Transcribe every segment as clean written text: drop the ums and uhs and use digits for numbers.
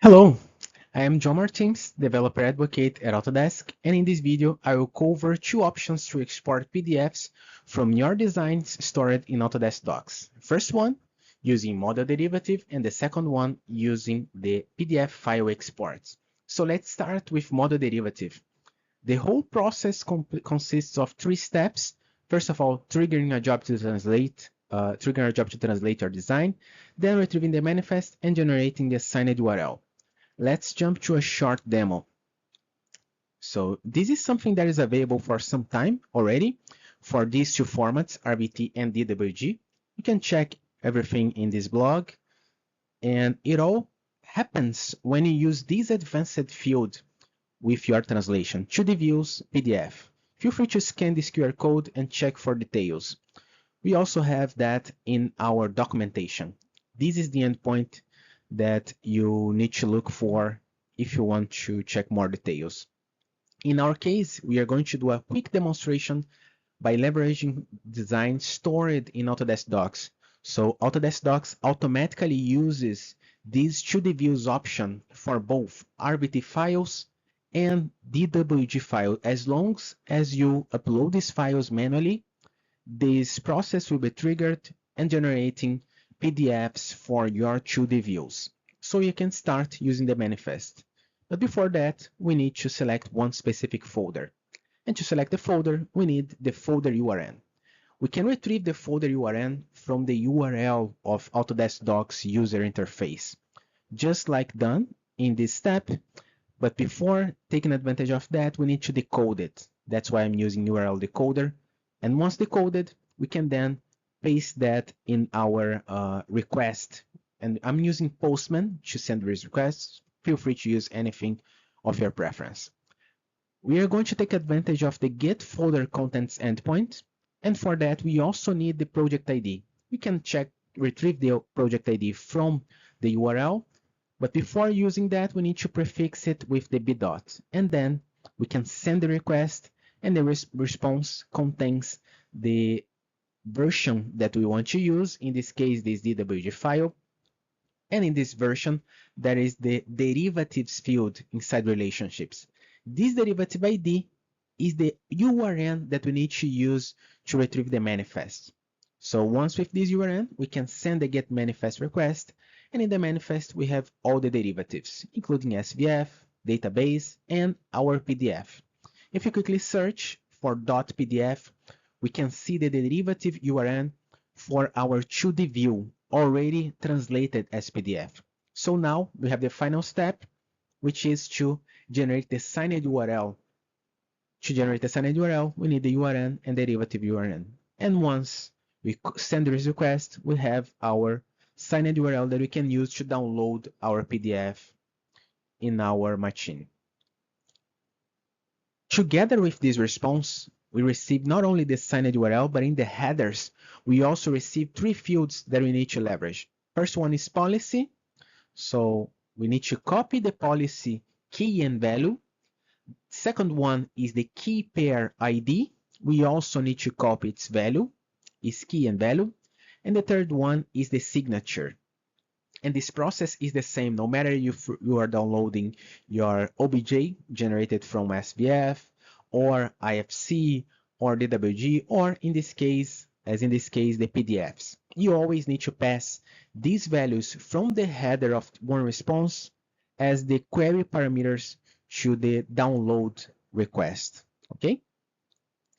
Hello, I am John Martins, developer advocate at Autodesk, and in this video I will cover two options to export PDFs from your designs stored in Autodesk Docs. First one, using model derivative, and the second one, using the PDF file exports. So let's start with model derivative. The whole process consists of three steps. First of all, triggering a job to translate your design, then retrieving the manifest and generating the assigned URL. Let's jump to a short demo. So this is something that is available for some time already for these two formats, RBT and DWG. You can check everything in this blog, and it all happens when you use this advanced field with your translation to the views PDF. Feel free to scan this QR code and check for details. We also have that in our documentation. This is the endpoint that you need to look for if you want to check more details. In our case, we are going to do a quick demonstration by leveraging design stored in Autodesk Docs. So Autodesk Docs automatically uses this to the views option for both RBT files and DWG file. As long as you upload these files manually, this process will be triggered and generating PDFs for your 2D views. So you can start using the manifest. But before that, we need to select one specific folder. And to select the folder, we need the folder URN. We can retrieve the folder URN from the URL of Autodesk Docs user interface, just like done in this step. But before taking advantage of that, we need to decode it. That's why I'm using URL decoder. And once decoded, we can then paste that in our request. And I'm using Postman to send these requests. Feel free to use anything of your preference. We are going to take advantage of the get folder contents endpoint. And for that, we also need the project ID. We can retrieve the project ID from the URL. But before using that, we need to prefix it with the b dot. And then we can send the request, and the response contains the version that we want to use. In this case, this DWG file. And in this version, there is the derivatives field inside relationships. This derivative ID is the URN that we need to use to retrieve the manifest. So once with this URN, we can send the get manifest request. And in the manifest, we have all the derivatives, including SVF, database, and our PDF. If you quickly search for .pdf, we can see the derivative URN for our 2D view already translated as PDF. So now we have the final step, which is to generate the assigned URL. To generate the assigned URL, we need the URN and derivative URN. And once we send this request, we have our assigned URL that we can use to download our PDF in our machine. Together with this response, we receive not only the assigned URL, but in the headers, we also receive three fields that we need to leverage. First one is policy. So we need to copy the policy key and value. Second one is the key pair ID. We also need to copy its value, its key and value. And the third one is the signature. And this process is the same no matter if you are downloading your OBJ generated from SVF or IFC or DWG, or in this case, the PDFs. You always need to pass these values from the header of one response as the query parameters to the download request. Okay?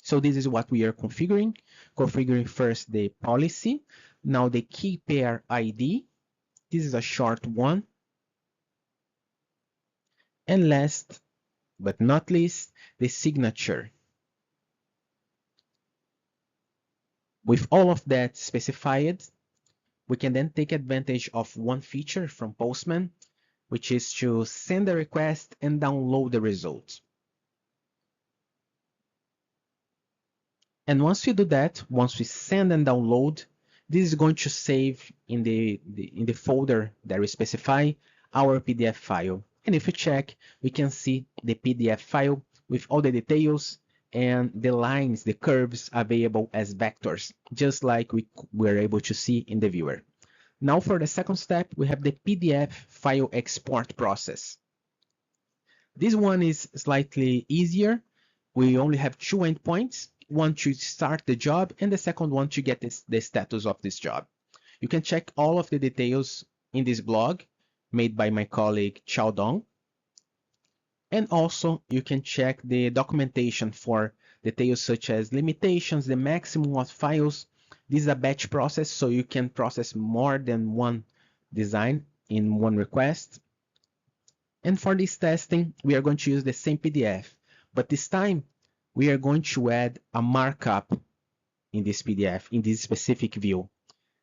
So this is what we are configuring. Configuring first the policy, now the key pair ID. This is a short one. And last but not least, the signature. With all of that specified, we can then take advantage of one feature from Postman, which is to send a request and download the result. And once we do that, once we send and download, this is going to save in the folder that we specify our PDF file. And if we check, we can see the PDF file with all the details and the lines, the curves available as vectors, just like we were able to see in the viewer. Now for the second step, we have the PDF file export process. This one is slightly easier. We only have two endpoints, one to start the job and the second one to get the status of this job. You can check all of the details in this blog made by my colleague Chao Dong. And also you can check the documentation for details such as limitations, the maximum of files. This is a batch process, so you can process more than one design in one request. And for this testing, we are going to use the same PDF, but this time we are going to add a markup in this PDF, in this specific view.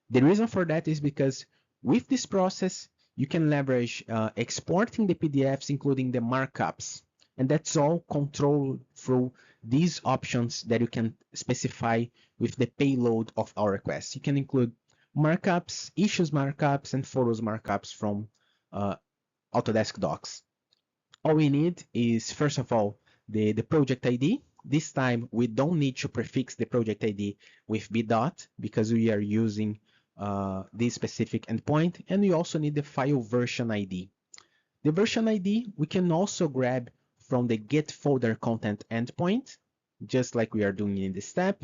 The reason for that is because with this process, you can leverage exporting the PDFs, including the markups, and that's all controlled through these options that you can specify with the payload of our request. You can include markups, issues markups, and photos markups from Autodesk Docs. All we need is, first of all, the project ID. This time, we don't need to prefix the project ID with b dot because we are using this specific endpoint, and we also need the file version ID. The version ID we can also grab from the get folder content endpoint, just like we are doing in this step.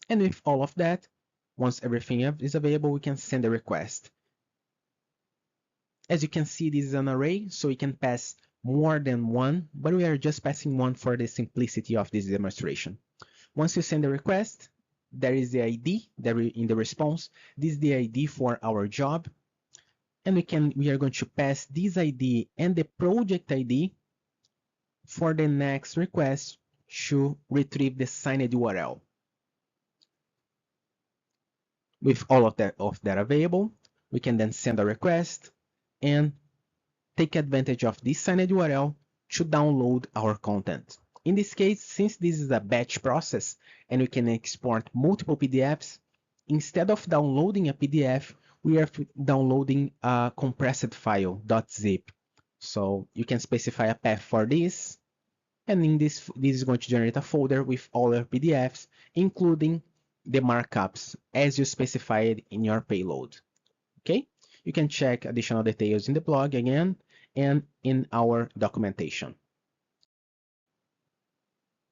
And with all of that, once everything is available, we can send a request. As you can see, this is an array, so we can pass more than one, but we are just passing one for the simplicity of this demonstration. Once you send a request, there is the ID in the response. This is the ID for our job. And we are going to pass this ID and the project ID for the next request to retrieve the signed URL. With all of that available, we can then send a request and take advantage of this signed URL to download our content. In this case, since this is a batch process and we can export multiple PDFs, instead of downloading a PDF, we are downloading a compressed file, .zip. So you can specify a path for this, and in this is going to generate a folder with all your PDFs, including the markups as you specified in your payload. Okay? You can check additional details in the blog again and in our documentation.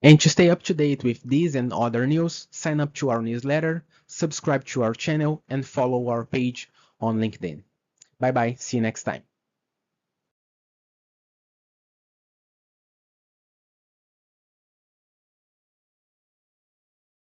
And to stay up to date with these and other news, sign up to our newsletter, subscribe to our channel, and follow our page on LinkedIn. Bye bye, see you next time.